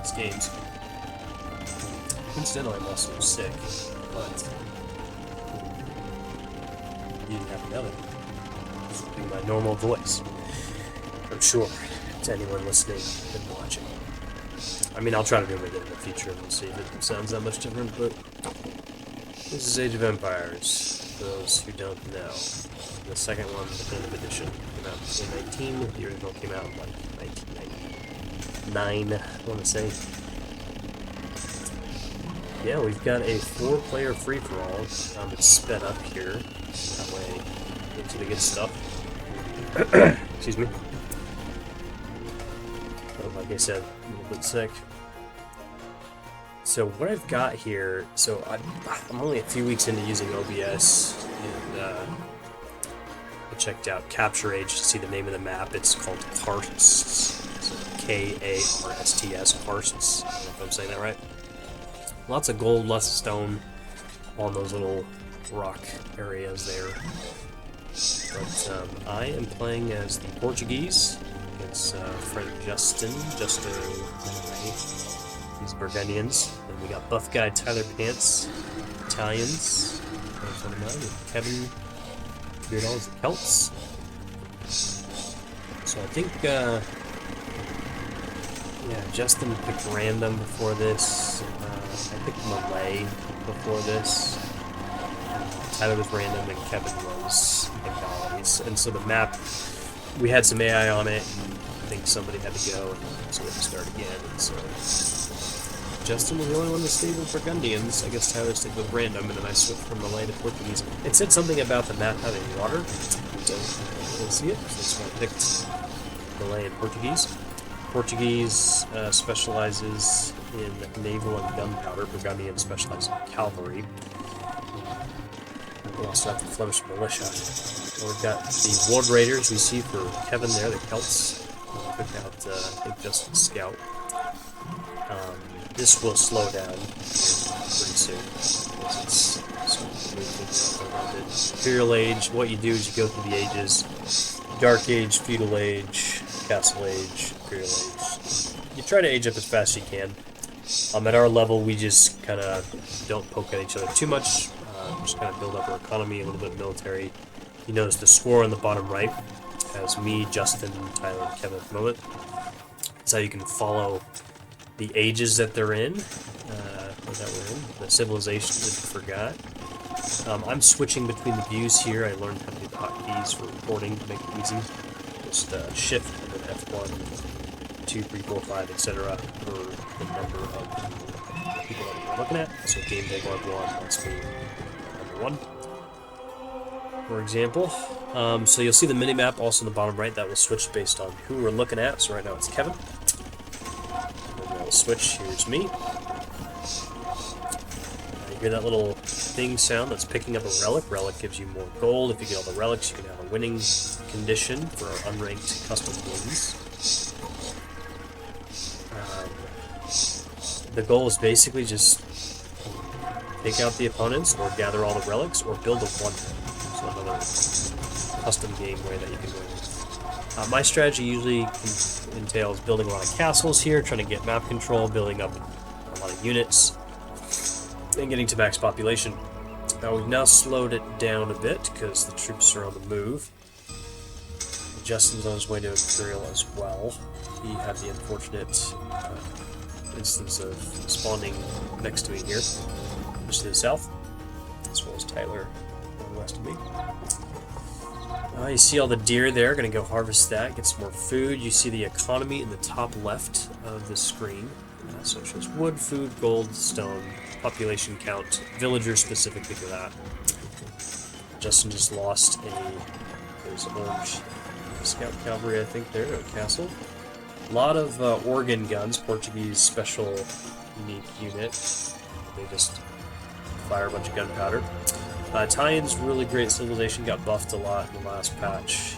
these games. Incidentally, I'm also sick, but you didn't have to know it. This will be my normal voice, I'm sure, to anyone listening and watching. I mean, I'll try to do it again in the future and we'll see if it sounds that much different, but this is Age of Empires, for those who don't know. The second one, the definitive edition, came out in 2019. The original came out in like 1999, I want to say. Yeah, we've got a 4-player free-for-all. It's sped up here. That way, into the good stuff. Excuse me. Oh, like I said, a little bit sick. So what I've got here, so I'm only a few weeks into using OBS, and I checked out Capture Age to see the name of the map. It's called Karsts. So Karsts, Karsts. I don't know if I'm saying that right. Lots of gold, lots of stone on those little rock areas there. But I am playing as the Portuguese. It's friend Justo, these Burgundians. And we got buff guy Tyler Pants, Italians, friend of mine, with Kevin Beardall's the Celts. So I think, yeah, Justin picked random before this. I picked Malay before this. Tyler was random and Kevin was Bengalis. And so the map, we had some AI on it, and I think somebody had to go, and so we had to start again. And so Justin was the only one that stayed with Burgundians. I guess Tyler stayed with random, and then I switched from Malay to Portuguese. It said something about the map having water. Don't see it, so that's why I picked Malay and Portuguese. Portuguese specializes in naval and gunpowder. Burgundian specializes in cavalry. We also have the Flemish militia. And we've got the Ward Raiders we see for Kevin there, the Celts. Pick out, I think, Justin's Scout. This will slow down pretty soon because it's sort of moving around it. Imperial Age, what you do is you go through the ages: Dark Age, Feudal Age, Castle Age, Imperial Age. You try to age up as fast as you can. At our level, we just kind of don't poke at each other too much. Just kind of build up our economy, a little bit of military. You notice the score on the bottom right has me, Justin, Tyler, and Kevin at the moment. That's how you can follow the ages that they're in, that we're in, the civilizations that you forgot. I'm switching between the views here. I learned how to do the hotkeys for recording to make it easy. Just shift and then F1, 2, 3, 4, 5, etc. for the number of people that you're looking at. So game day log 1 must be number 1, for example. So you'll see the minimap also in the bottom right. That will switch based on who we're looking at. So right now it's Kevin. And then we'll switch. Here's me. You hear that little thing sound that's picking up a relic. Relic gives you more gold. If you get all the relics, you can have a winning condition for our unranked custom wins. The goal is basically just take out the opponents, or gather all the relics, or build a one-hit. So another custom game way that you can win. My strategy usually entails building a lot of castles here, trying to get map control, building up a lot of units, and getting to max population. Now we've now slowed it down a bit because the troops are on the move. Justin's on his way to Imperial as well. He had the unfortunate instance of spawning next to me here, just to the south, as well as Tyler on the west of me. You see all the deer there, gonna go harvest that, get some more food. You see the economy in the top left of the screen. So it shows wood, food, gold, stone, population count, villagers specifically for that. Justin just lost there's orange scout cavalry, I think, there, to a castle. A lot of organ guns, Portuguese special unique unit. They just fire a bunch of gunpowder. Italians, really great civilization, got buffed a lot in the last patch.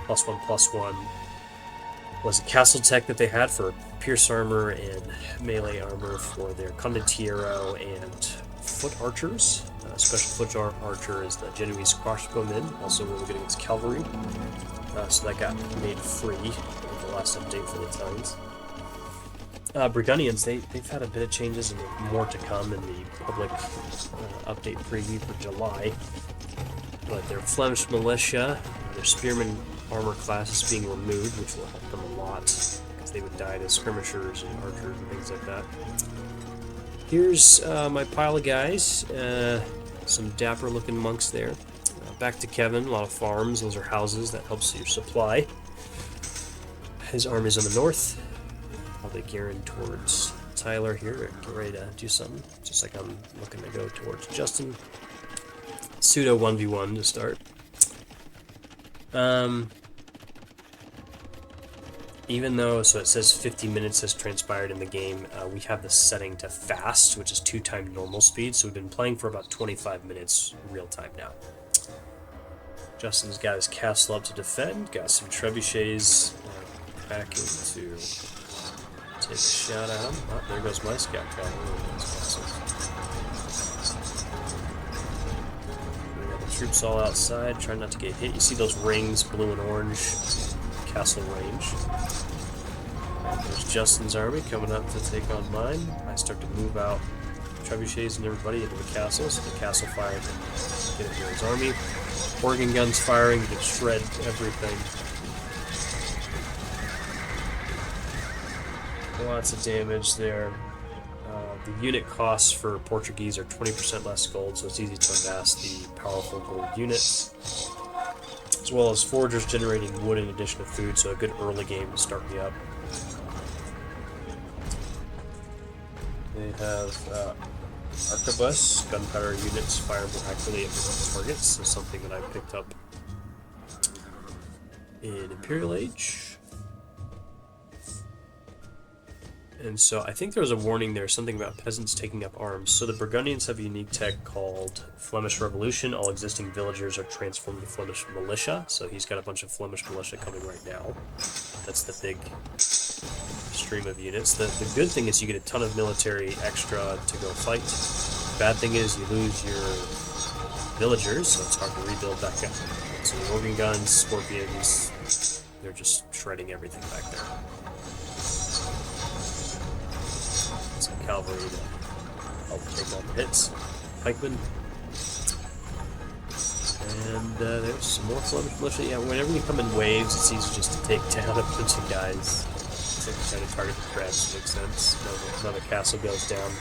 +1/+1 was a castle tech that they had for pierce armor and melee armor for their condottiero and foot archers. Special foot archer is the Genoese crossbowmen, also really good against cavalry. So that got made free with the last update for the Italians. Burgundians, they've had a bit of changes and more to come in the public update preview for July. But their Flemish militia, their spearman armor class is being removed, which will help them a lot because they would die to skirmishers and archers and things like that. Here's my pile of guys, some dapper looking monks there. Back to Kevin, a lot of farms, those are houses, that helps your supply. His army's on the north. Probably gearing towards Tyler here, get ready to do something, just like I'm looking to go towards Justin. Pseudo 1v1 to start. Even though, so it says 50 minutes has transpired in the game, we have the setting to fast, which is 2 times normal speed, so we've been playing for about 25 minutes real time now. Justin's got his castle up to defend, got some trebuchets packing to take a shot at him. Oh, there goes my scout cavalry. We got the troops all outside, trying not to get hit. You see those rings, blue and orange, castle range. There's Justin's army coming up to take on mine. I start to move out trebuchets and everybody into the castle, so the castle fire can get into his army. Organ guns firing to shred everything. Lots of damage there. The unit costs for Portuguese are 20% less gold, so it's easy to amass the powerful gold units. As well as foragers generating wood in addition to food, so a good early game to start me up. They have arquebus, gunpowder units fire more accurately at different targets, so something that I picked up in Imperial Age. And so I think there was a warning there, something about peasants taking up arms. So the Burgundians have a unique tech called Flemish Revolution. All existing villagers are transformed to Flemish militia. So he's got a bunch of Flemish militia coming right now. That's the big stream of units. The good thing is you get a ton of military extra to go fight. Bad thing is you lose your villagers, so it's hard to rebuild back up. So the organ guns, scorpions, they're just shredding everything back there. Some cavalry to help take all the hits. Pikemen. And there's some more Flemish militia. Yeah, whenever you come in waves, it's easy just to take down a bunch of guys. It's like trying to target the crabs, makes sense. Another castle goes down.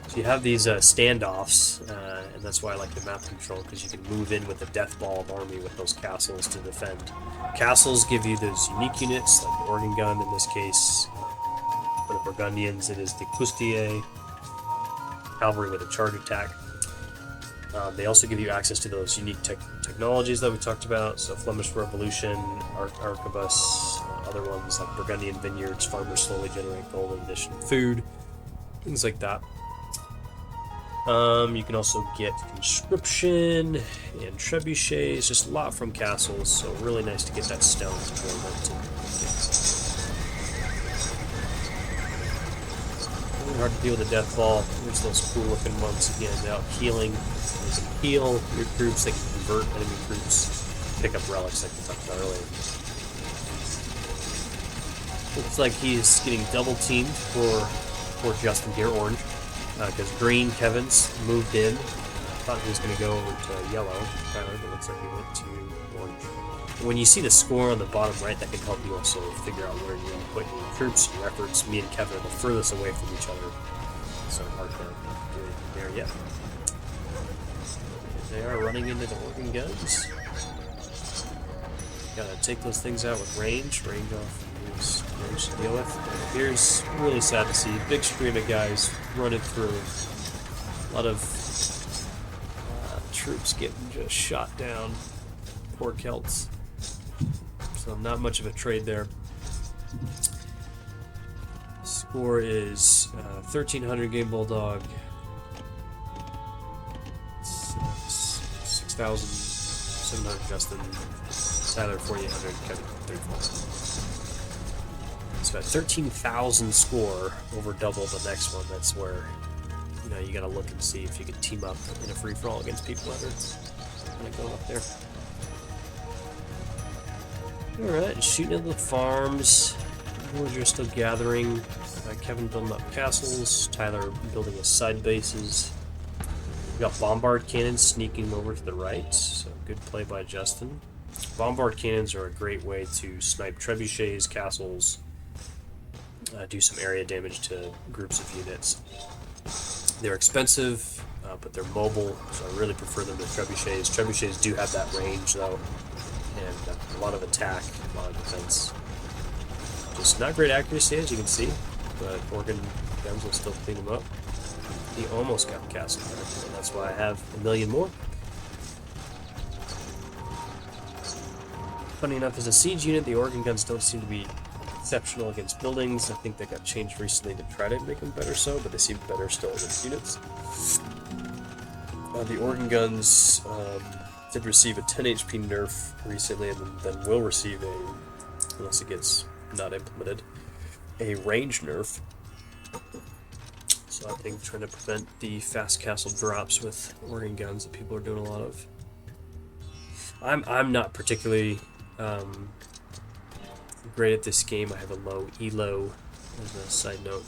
So you have these standoffs, and that's why I like the map control, because you can move in with a death ball of army with those castles to defend. Castles give you those unique units, like the organ gun in this case. For the Burgundians, it is the Custier cavalry with a charge attack. They also give you access to those unique technologies that we talked about, so Flemish Revolution, Arquebus, other ones like Burgundian vineyards, farmers slowly generate gold in addition to food, things like that. You can also get conscription and trebuchets, just a lot from castles, so really nice to get that stone to build up to. Really hard to deal with the death ball. There's those cool looking monks again out healing. They can heal your troops, they can convert enemy troops, pick up relics like we talked about earlier. Looks like he's getting double teamed for Justin here, orange. Because green, Kevin's moved in. Thought he was going to go over to yellow, Tyler, but looks like he went to orange. When you see the score on the bottom right, that can help you also figure out where you want to put your troops, your efforts. Me and Kevin are the furthest away from each other, so hard to do anything there yet. They are running into the organ guns. Gotta take those things out with range off. Range to deal with. Here's really sad to see. Big stream of guys running through. A lot of troops getting just shot down. Poor Celts. So not much of a trade there. Score is 1,300 Game Bulldog. 6,700 Justin. Tyler 4,800. Kevin 34. It's about 13,000 score, over double the next one. That's where, you know, you gotta look and see if you can team up in a free-for-all against people that are gonna go up there. Alright, shooting at the farms. Villagers still gathering. Kevin building up castles. Tyler building his side bases. We got bombard cannons sneaking over to the right. So good play by Justin. Bombard cannons are a great way to snipe trebuchets, castles, do some area damage to groups of units. They're expensive, but they're mobile, so I really prefer them to trebuchets. Trebuchets do have that range, though, and a lot of attack, a lot of defense. Just not great accuracy, as you can see, but organ guns will still clean them up. He almost got the castle there, and that's why I have a million more. Funny enough, as a siege unit, the organ guns don't seem to be exceptional against buildings. I think they got changed recently to try to make them better so, but they seem better still against units. The organ guns did receive a 10 HP nerf recently, and then will receive a, unless it gets not implemented, a range nerf. So I think trying to prevent the fast castle drops with organ guns that people are doing a lot of. I'm not particularly great at this game. I have a low elo as a side note.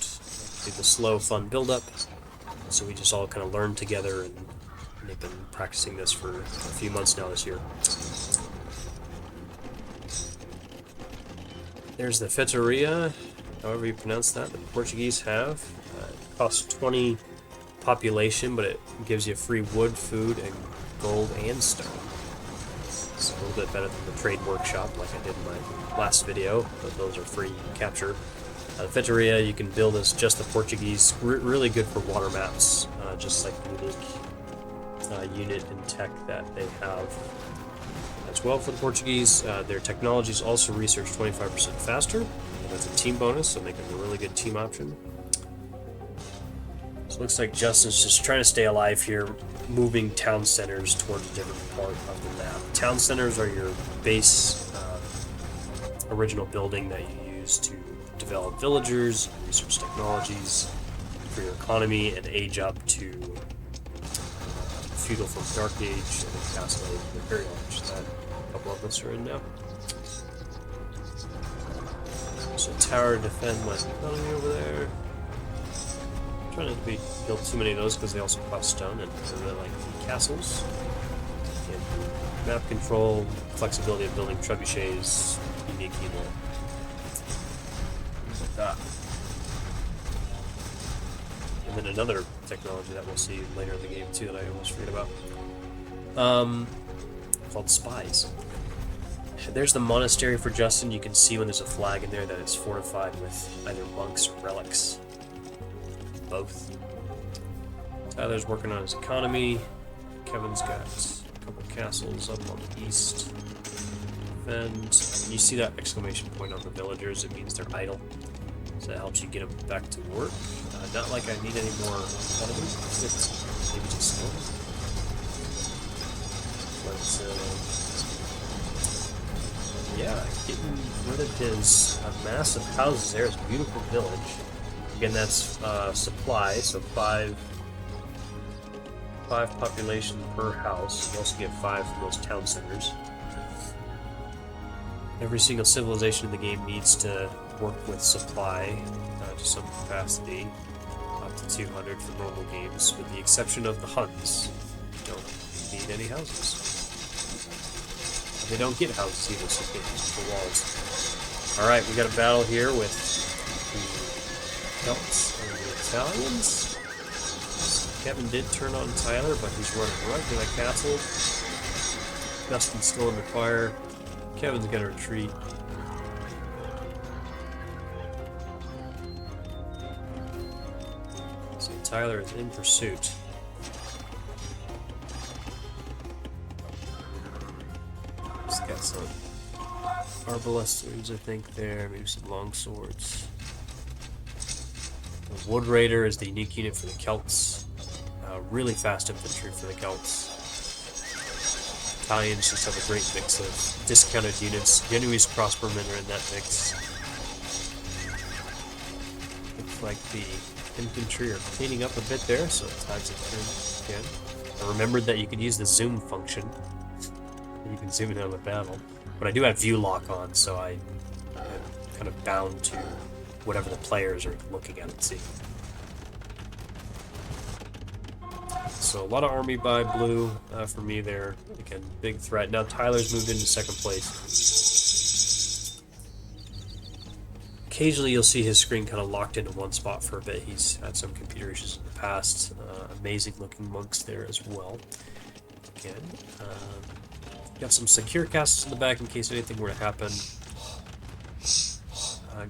Do the slow, fun build-up. So we just all kind of learn together, and they've been practicing this for a few months now this year. There's the Fetteria, however you pronounce that, the Portuguese have. It costs 20 population, but it gives you free wood, food, and gold and stone. It's a little bit better than the trade workshop like I did in my last video, but those are free capture. The Fetteria you can build as just the Portuguese, really good for water maps, just like the unique unit and tech that they have as well for the Portuguese. Their technology is also researched 25% faster, and that's a team bonus, so make it a really good team option. So it looks like Justin's just trying to stay alive here, moving town centers towards a different part of the map. Town centers are your base original building that you use to develop villagers, research technologies for your economy, and age up to feudal from Dark Age and then Castle Age and Imperial Age that a couple of us are in now. So tower to defend my economy over there. I'm trying not to build too many of those because they also cost stone, and I really like the castles. And map control, flexibility of building trebuchets, unique unit. Things like that. And then another technology that we'll see later in the game too that I almost forget about. Called spies. There's the monastery for Justin. You can see when there's a flag in there that it's fortified with either monks or relics. Both. Tyler's working on his economy. Kevin's got a couple castles up on the east. And you see that exclamation point on the villagers, it means they're idle. So that helps you get them back to work. Not like I need any more economy. Maybe just slow. But yeah, getting rid of his massive houses there is a beautiful village. Again, that's supply, so five population per house. You also get 5 from those town centers. Every single civilization in the game needs to work with supply to some capacity, up to 200 for normal games, with the exception of the Huns. They don't need any houses. They don't get houses either, so they can't use the walls. Alright, we got a battle here with the Celts and the Italians. Kevin did turn on Tyler, but he's running right to that castle. Justin's still in the fire. Kevin's gonna retreat. So Tyler is in pursuit. He's got some arbalesters, I think, there. Maybe some long swords. The Wood Raider is the unique unit for the Celts. Really fast infantry for the Celts. Italians just have a great mix of discounted units. Genoese crossbowmen are in that mix. Looks like the infantry are cleaning up a bit there, so it ties it in again. I remembered that you could use the zoom function. You can zoom in on the battle. But I do have view lock on, so I kind of bound to whatever the players are looking at and seeing. So a lot of army by blue for me there. Again, big threat. Now Tyler's moved into second place. Occasionally you'll see his screen kind of locked into one spot for a bit. He's had some computer issues in the past. Amazing looking monks there as well. Again, got some secure castles in the back in case anything were to happen.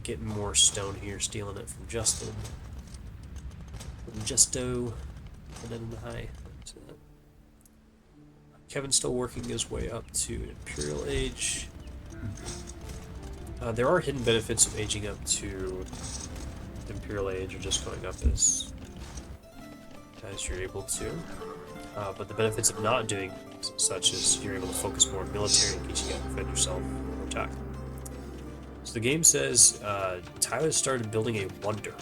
Getting more stone here, stealing it from Justin. From Justo. And then in the high. Kevin's still working his way up to an Imperial Age. There are hidden benefits of aging up to Imperial Age or just going up as you're able to. But the benefits of not doing such as you're able to focus more on military in case you gotta defend yourself or attack. So the game says Tyler started building a wonder.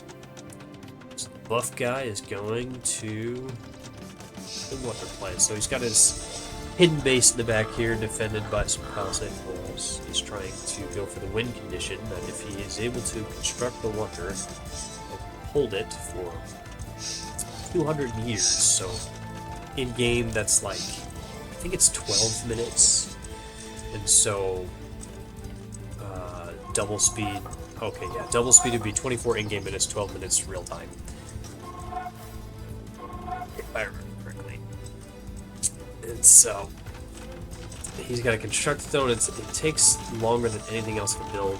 So the buff guy is going to the wonder plant. So he's got his hidden base in the back here, defended by some palisade walls. He's trying to go for the win condition that if he is able to construct the wonder and hold it for 200 years. So in game, that's like, I think it's 12 minutes. And so double speed. Okay, yeah, double speed would be 24 in-game minutes, 12 minutes real time. If I remember correctly. And so he's got to construct stone. It takes longer than anything else to build.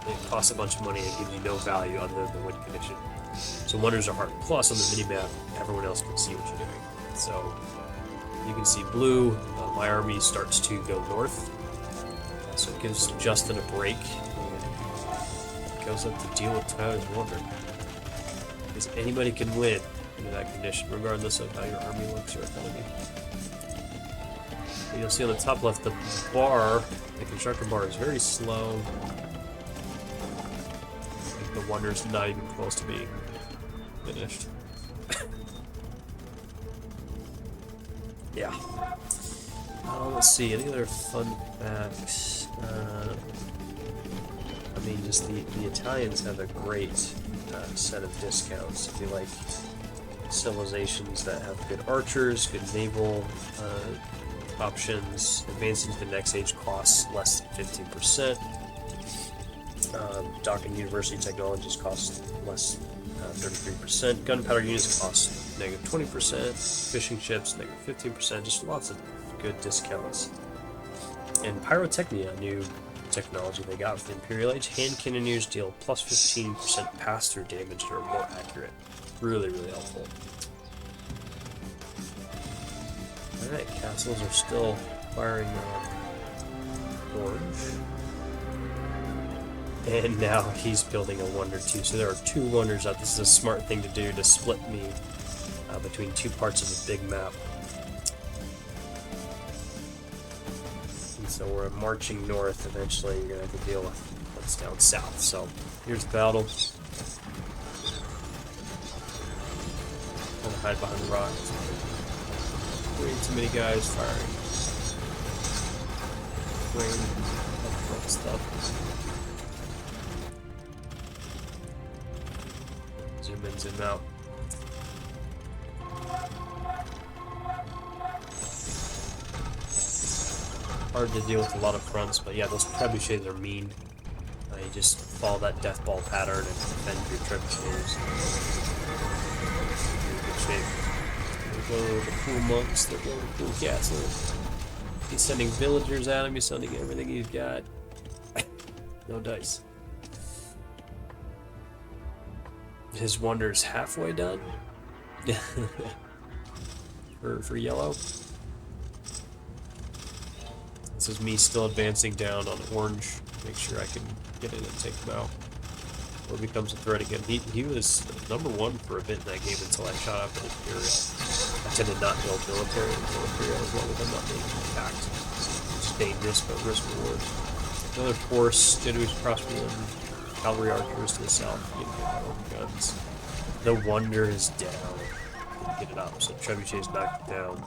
It costs a bunch of money and gives you no value other than the win condition. So wonders are hard. Plus, on the minimap, everyone else can see what you're doing. So you can see blue. My army starts to go north. So it gives Justin a break. And goes up to deal with Tyler's wonder. Because anybody can win under that condition, regardless of how your army looks or economy. You'll see on the top left, the bar, the constructor bar, is very slow. I think the wonder's not even close to being finished. Yeah. Let's see, any other fun facts? I mean, just the Italians have a great set of discounts. If you like civilizations that have good archers, good naval options, advancing to the next age costs less than 15%. Dock and university technologies cost less 33%. Gunpowder units cost negative 20%. Fishing ships negative 15%. Just lots of good discounts. And pyrotechnia, new technology they got for the Imperial Age. Hand cannoneers deal plus 15% pass-through damage that are more accurate. Really, really helpful. Alright, castles are still firing on orange. And now he's building a wonder too. So there are two wonders up. This is a smart thing to do to split me between two parts of the big map. And so we're marching north. Eventually you're going to have to deal with what's down south. So here's the battle. I'm going to hide behind the rocks. Way too many guys firing. Rain stuff. Zoom in, zoom out. Hard to deal with a lot of fronts, but yeah, those trebuchets are mean. You just follow that death ball pattern and defend your trebuchets. You're in good shape. There go the cool monks, there go the cool castle. He's sending villagers at him, he's sending everything he's got. No dice. His wonder's halfway done. for yellow. This is me still advancing down on orange. Make sure I can get in and take him out. Or becomes a threat again. He was number one for a bit in that game until I shot up in Imperial. I tend to not build military until Imperial as long as I'm not being attacked. It's dangerous, but risk reward. Another force, Genoese crossbowmen, cavalry archers to the south, getting hit by open guns. The wonder is down. Get it up, so trebuchets knocked down.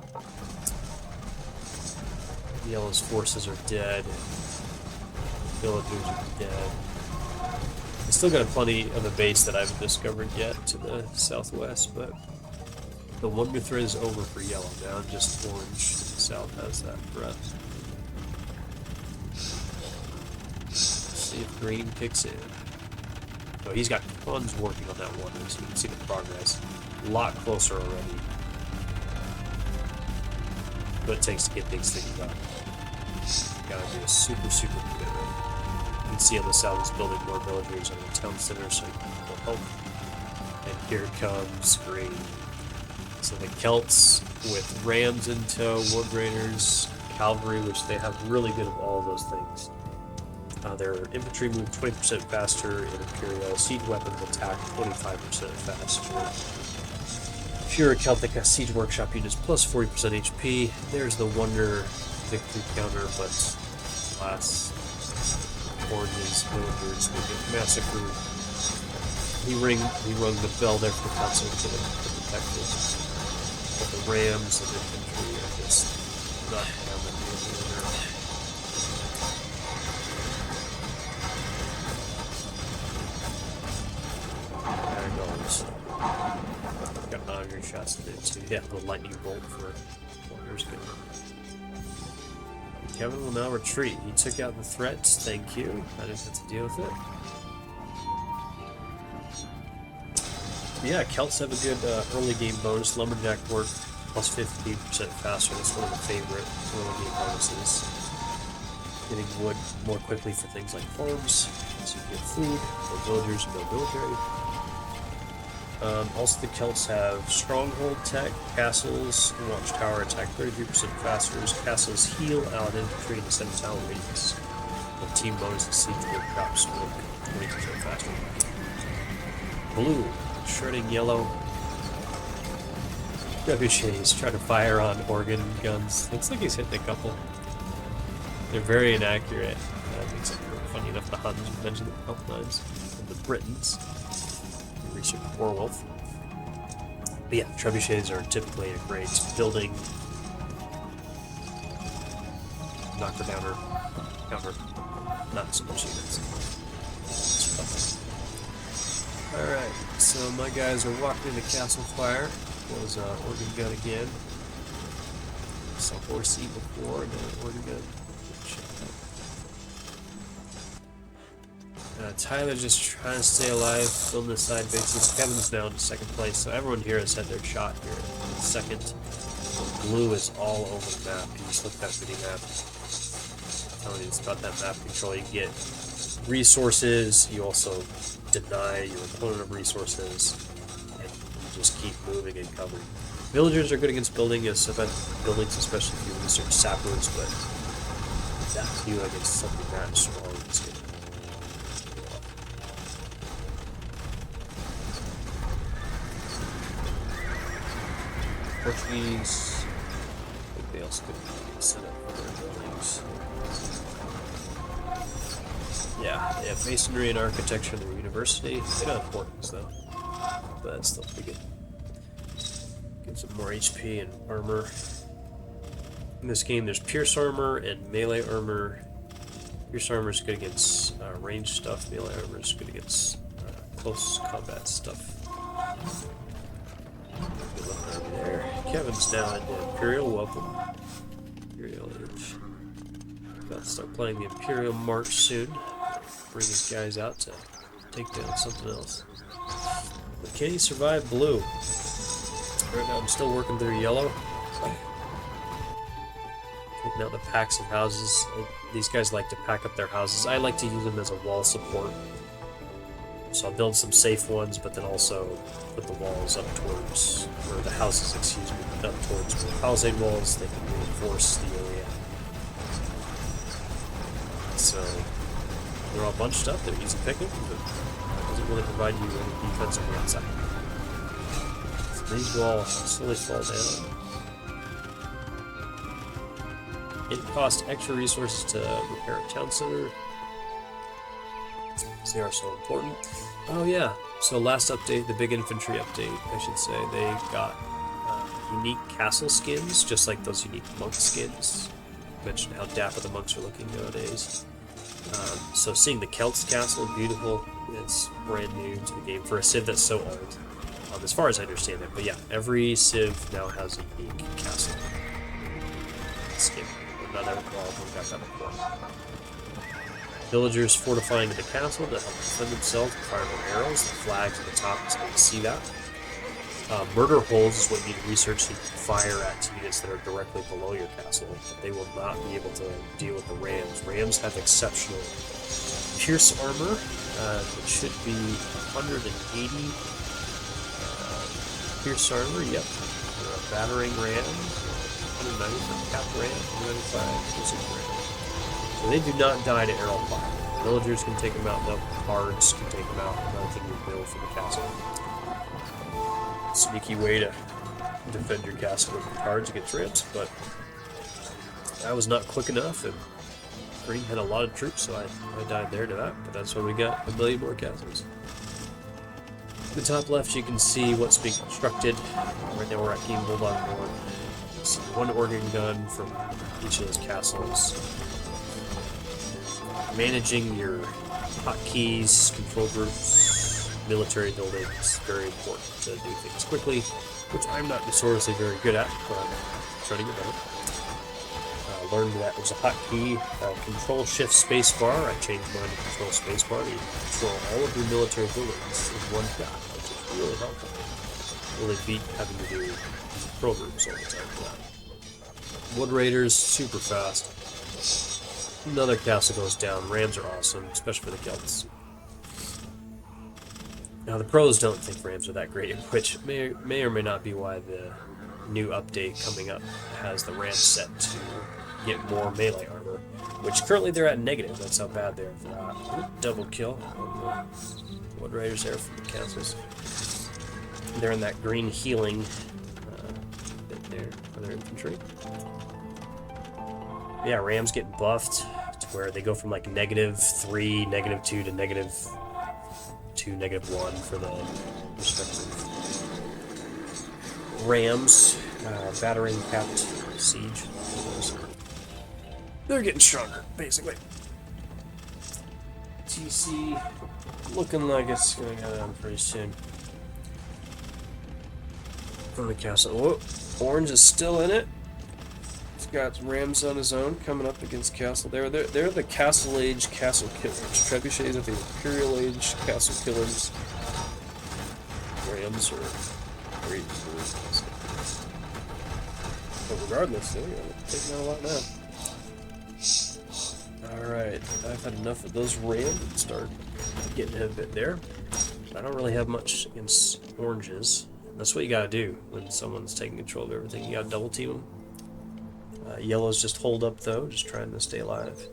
Yellow's forces are dead. Villagers are dead. still got plenty of a base that I haven't discovered yet to the southwest, but the Wonder Thread is over for yellow now, just orange to the south has that threat. Let's see if green kicks in. Oh, he's got tons working on that wonder, so you can see the progress. A lot closer already. What it takes to get things figured out. Gotta be a super commitment. You can see on the south is building more villagers on the town center, so you can go home. And here comes green. So the Celts with rams in tow, wood raiders, cavalry, which they have really good at all of those things. Their infantry move 20% faster in Imperial. Siege weapons attack 25% faster. If you're a Celtic siege workshop units plus 40% HP. There's the Wonder victory counter, but last Orange's villagers will get massacred. He rung the bell there for the council to protect it. But the rams and infantry are just not having the There it goes. Got 900 shots in it too. Yeah, the lightning bolt for Wonder's good. Kevin will now retreat. He took out the threats. Thank you. I didn't have to deal with it. Yeah, Celts have a good early game bonus. Lumberjack work plus 15% faster. That's one of the favorite early game bonuses. Getting wood more quickly for things like farms, so you get food, more villagers, more military. Also, the Celts have stronghold tech, castles, and watchtower attack 33% faster. Castles heal out infantry in the 7-town radius. The team bonus to siege workshops work 20% faster. Blue. Shredding yellow. Trebuchets try to fire on organ guns. Looks like he's hitting a couple. They're very inaccurate. Makes it funny enough the Huns mentioned it a couple times. And the Britons. Research Warwolf. But yeah, trebuchets are typically a great building knocker downer counter. Not so much units. Alright, so my guys are walking into Castle Fire. Was organ gun again. Saw horsey before, now organ gun. Tyler's just trying to stay alive, building the side bases. Kevin's now in second place, so everyone here has had their shot here in second. Blue is all over the map. You just look at that mini map. I'm telling you, it's about that map control. You get resources, you also deny your opponent of resources, and you just keep moving and covering. Villagers are good against buildings, especially if you research sappers, but that's you against something that strong. Portuguese. I think they also could get set up for their buildings. Yeah, they have masonry and architecture in their university. They don't have portals though, but that's still pretty good. Gives them more HP and armor. In this game, there's pierce armor and melee armor. Pierce armor is good against ranged stuff. Melee armor is good against close combat stuff. There. Kevin's now into Imperial. Welcome. Imperial Age. About to start playing the Imperial March soon. Bring his guys out to take down something else. But can he survive blue? Right now I'm still working through yellow. Taking out the packs of houses. These guys like to pack up their houses. I like to use them as a wall support. So I'll build some safe ones, but then also put the walls up towards, or the houses, excuse me, up towards the palisade walls. They can reinforce the area. So they're all bunched up. They're easy picking, but it doesn't really provide you any defense on the outside. So these will all slowly fall down. It costs extra resources to repair a town center. They are so important. Oh yeah, so last update, the big infantry update, I should say, they got unique castle skins, just like those unique monk skins. I mentioned how dapper the monks are looking nowadays. So seeing the Celts castle, beautiful. It's brand new to the game for a Civ that's so old, as far as I understand it. But yeah, every Civ now has a unique castle. Skip. Not every we've got that before. Villagers fortifying the castle to help defend themselves and fire their arrows. The flags at the top, so you can see that. Murder holes is what you need to research so you can fire at units that are directly below your castle, but they will not be able to deal with the rams. Rams have exceptional pierce armor. It should be 180 pierce armor, yep. Battering ram, 190 for cap ram, 195 for ram. So they do not die to arrow fire. Villagers can take them out, the Karsts can take them out, another thing you build for the castle. Sneaky way to defend your castle with cards against rams, but I was not quick enough, and Green had a lot of troops, so I died there to that, but that's when we got a million more castles. In the top left, you can see what's being constructed. Right now we're at Game Bulldog 1. So one organ gun from each of those castles. Managing your hotkeys, control groups, military buildings, very important to do things quickly, which I'm not notoriously very good at, but I'm trying to get better. Learned that there's a hotkey, control shift spacebar. I changed mine to control spacebar to control all of your military buildings in one shot, which is really helpful. Really beat having to do control groups all the time for that. Wood Raiders, super fast. Another castle goes down. Rams are awesome, especially for the Celts. Now the pros don't think rams are that great, which may or may not be why the new update coming up has the rams set to get more melee armor, which currently they're at negative. That's how bad they are for that. Double kill on the Wood Raiders there from the castles. They're in that green healing bit there for their infantry. Yeah, rams get buffed to where they go from like -3, -2 to -2, -1 for the respective rams. Battering capped siege. They're getting stronger, basically. TC looking like it's gonna go down pretty soon. From the castle. Whoa, Orange is still in it. He's got rams on his own coming up against castle. They're the Castle Age castle killers. Trebuchets are the Imperial Age castle killers. Rams are great. But regardless, they're taking out a lot now. Alright, I've had enough of those rams and start getting a bit there. I don't really have much against oranges. That's what you gotta do when someone's taking control of everything. You gotta double team them. Yellows just hold up though, just trying to stay alive.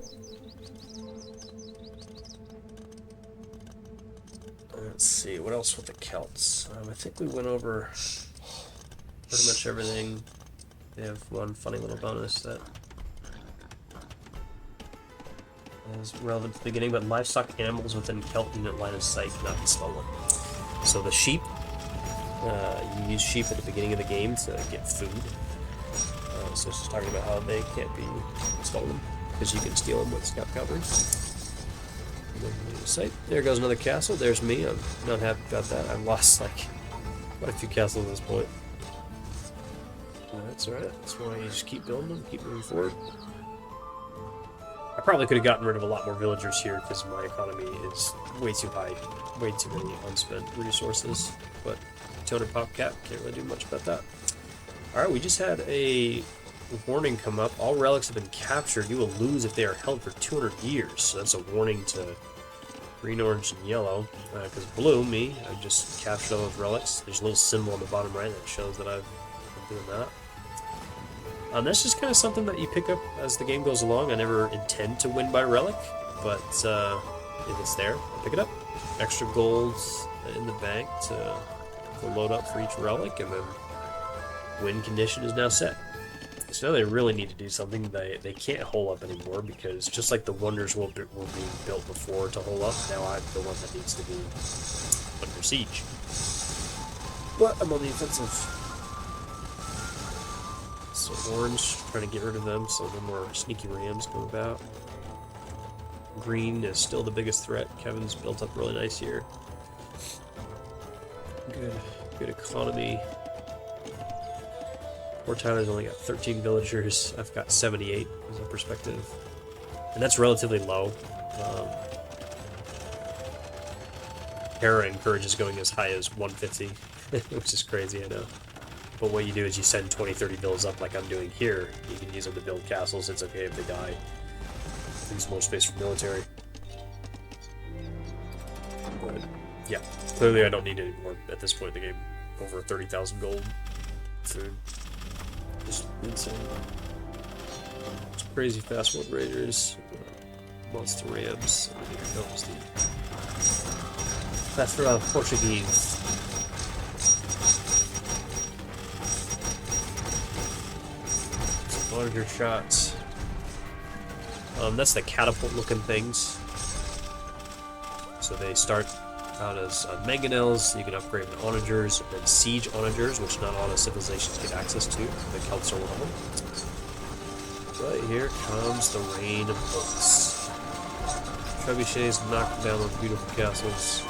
Let's see, what else with the Celts? I think we went over pretty much everything. They have one funny little bonus that is relevant to the beginning, but livestock animals within Celt unit line of sight cannot be stolen. So the sheep, you use sheep at the beginning of the game to get food. So it's just talking about how they can't be stolen, because you can steal them with scout cavalry. There goes another castle. There's me. I'm not happy about that. I've lost like quite a few castles at this point. That's alright. That's why you just keep building them, keep moving forward. I probably could have gotten rid of a lot more villagers here because my economy is way too high, way too many unspent resources. But 200 pop cap, can't really do much about that. Alright, we just had a warning come up. All relics have been captured. You will lose if they are held for 200 years. So that's a warning to green, orange, and yellow. Because blue, me, I just captured all those relics. There's a little symbol on the bottom right that shows that I've been doing that. That's just kind of something that you pick up as the game goes along. I never intend to win by relic, but if it's there, I pick it up. Extra gold in the bank to load up for each relic, and then win condition is now set. So now they really need to do something. They can't hole up anymore, because just like the wonders were being built before to hole up, now I'm the one that needs to be under siege. But I'm on the offensive. So orange, trying to get rid of them so no more sneaky rams come about. Green is still the biggest threat. Kevin's built up really nice here. Good economy. Poor Tyler's only got 13 villagers. I've got 78 as a perspective. And that's relatively low. Hera encourages going as high as 150, which is crazy, I know. But what you do is you send 20, 30 builds up like I'm doing here. You can use them to build castles. It's okay if they die. Leaves more space for military. But yeah, clearly I don't need any more at this point in the game. Over 30,000 gold food. Just insane. It's crazy fast world raiders. Monster rams. And here comes the plethora of Portuguese. Some larger shots. That's the catapult looking things. So they start out as mangonels. You can upgrade to onagers, and then siege onagers, which not all the civilizations get access to. The Celts are one of them. But here comes the rain of bolts. Trebuchets knock down those beautiful castles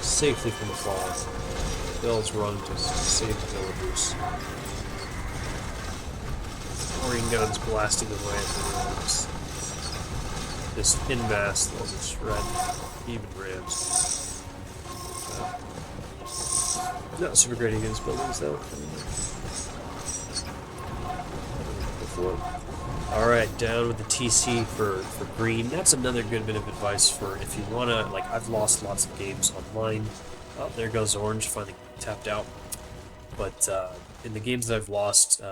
safely from afar. Bells rung to save the villagers. Pouring guns blasting away at the rams. Just en masse, they'll just shred even rams. Not super great against buildings though. Alright, down with the TC for green. That's another good bit of advice for if you wanna, like, I've lost lots of games online. Oh, there goes orange, finally tapped out. But in the games that I've lost,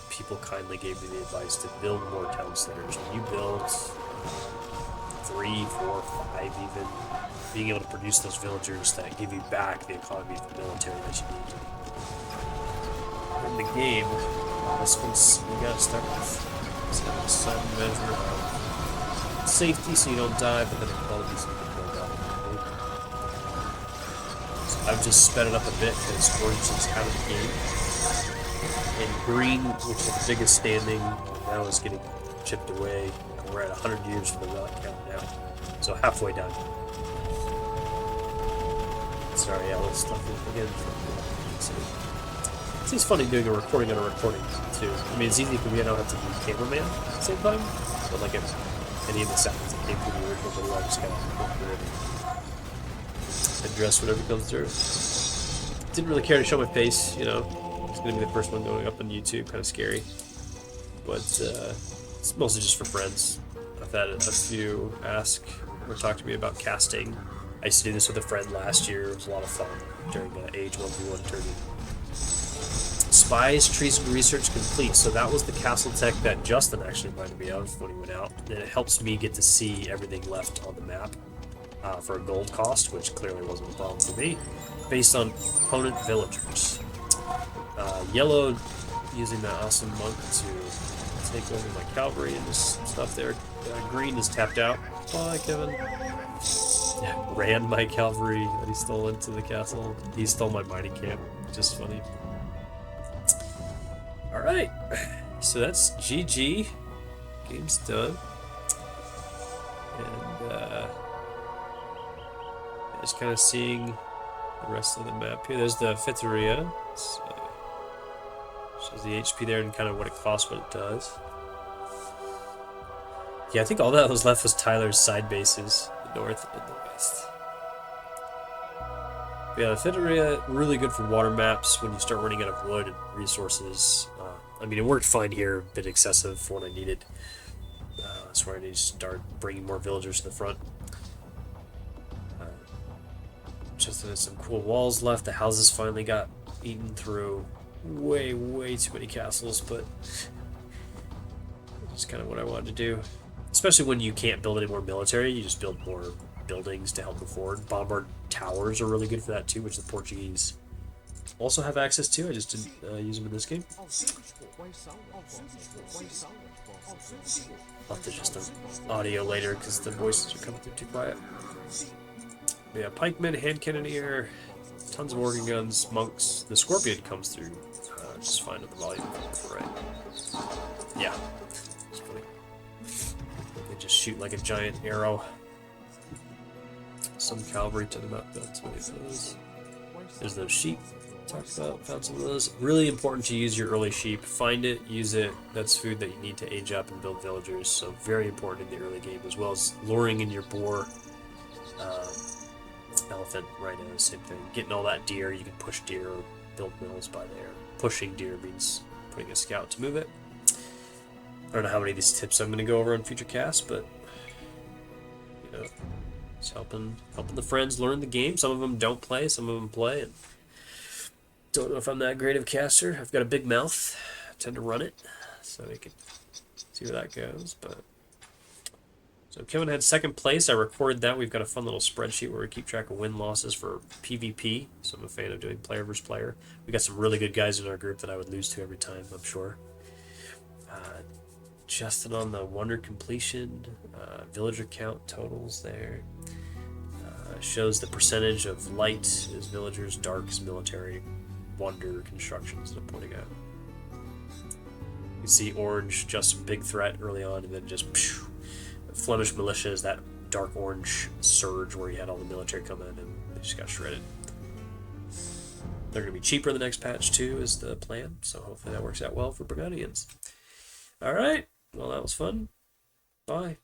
people kindly gave me the advice to build more town centers. When you build 3, 4, 5 even, being able to produce those villagers that give you back the economy of the military that you need. In the game, this one's, you gotta start with some measure of safety so you don't die, but then equality so you can build up. So I've just sped it up a bit because orange is out of the game. And green, which is the biggest standing, now is getting chipped away. We're at 100 years for the relic count now. So halfway done. Sorry, yeah, let's stuff it again. It's funny doing a recording on a recording, too. I mean, it's easy for me, I don't have to be cameraman at the same time. But, like, if any of the sounds that came through the original video, I just kind of work through it and address whatever comes through. Didn't really care to show my face, you know. It's going to be the first one going up on YouTube, kind of scary. But, it's mostly just for friends. I've had a few ask or talk to me about casting. I used to do this with a friend last year. It was a lot of fun during Age 1v1 tournament. Spies, trees, and research complete. So that was the castle tech that Justin actually reminded me of when he went out. And it helps me get to see everything left on the map for a gold cost, which clearly wasn't a problem for me, based on opponent villagers. Yellow, using that awesome monk to take over my cavalry and just stuff there. Green is tapped out. Bye, Kevin. Ran my cavalry that he stole into the castle. He stole my mining camp. Just funny. Alright. So that's GG. Game's done. And just kind of seeing the rest of the map here. There's the Fitteria. Shows the HP there and kind of what it costs, what it does. Yeah, I think all that was left was Tyler's side bases, the north and the west. But yeah, the Fitteria, really good for water maps when you start running out of wood and resources. I mean, it worked fine here, a bit excessive for what I needed. That's where I need to start bringing more villagers to the front. Just there's some cool walls left. The houses finally got eaten through. Way too many castles, but it's kind of what I wanted to do. Especially when you can't build any more military, you just build more buildings to help move forward. Bombard towers are really good for that too, which the Portuguese also have access to. I just didn't use them in this game. I'll have to adjust the audio later because the voices are coming through too quiet. But yeah, pikemen, hand cannoneer, tons of organ guns, monks. The scorpion comes through just fine with the volume, right? Yeah, it's funny. They just shoot like a giant arrow. Some cavalry to them up. That's what it is. There's those sheep. Talked about, found some of those. Really important to use your early sheep. Find it, use it. That's food that you need to age up and build villagers. So very important in the early game, as well as luring in your boar, elephant, rhino, same thing. Getting all that deer. You can push deer or build mills by there. Pushing deer means putting a scout to move it. I don't know how many of these tips I'm going to go over on future casts, but you know, it's helping the friends learn the game. Some of them don't play, some of them play, and don't know if I'm that great of a caster. I've got a big mouth. I tend to run it, so we can see where that goes. But so Kevin had second place. I recorded that. We've got a fun little spreadsheet where we keep track of win losses for PvP. So I'm a fan of doing player versus player. We got some really good guys in our group that I would lose to every time, I'm sure. Justin on the wonder completion, villager count totals there. Shows the percentage of light is villagers, dark is military, wonder constructions that I'm pointing out. You see orange, just big threat early on, and then just phew. Flemish militia is that dark orange surge where you had all the military come in and they just got shredded. They're going to be cheaper in the next patch too, is the plan. So hopefully that works out well for Burgundians. All right. Well, that was fun. Bye.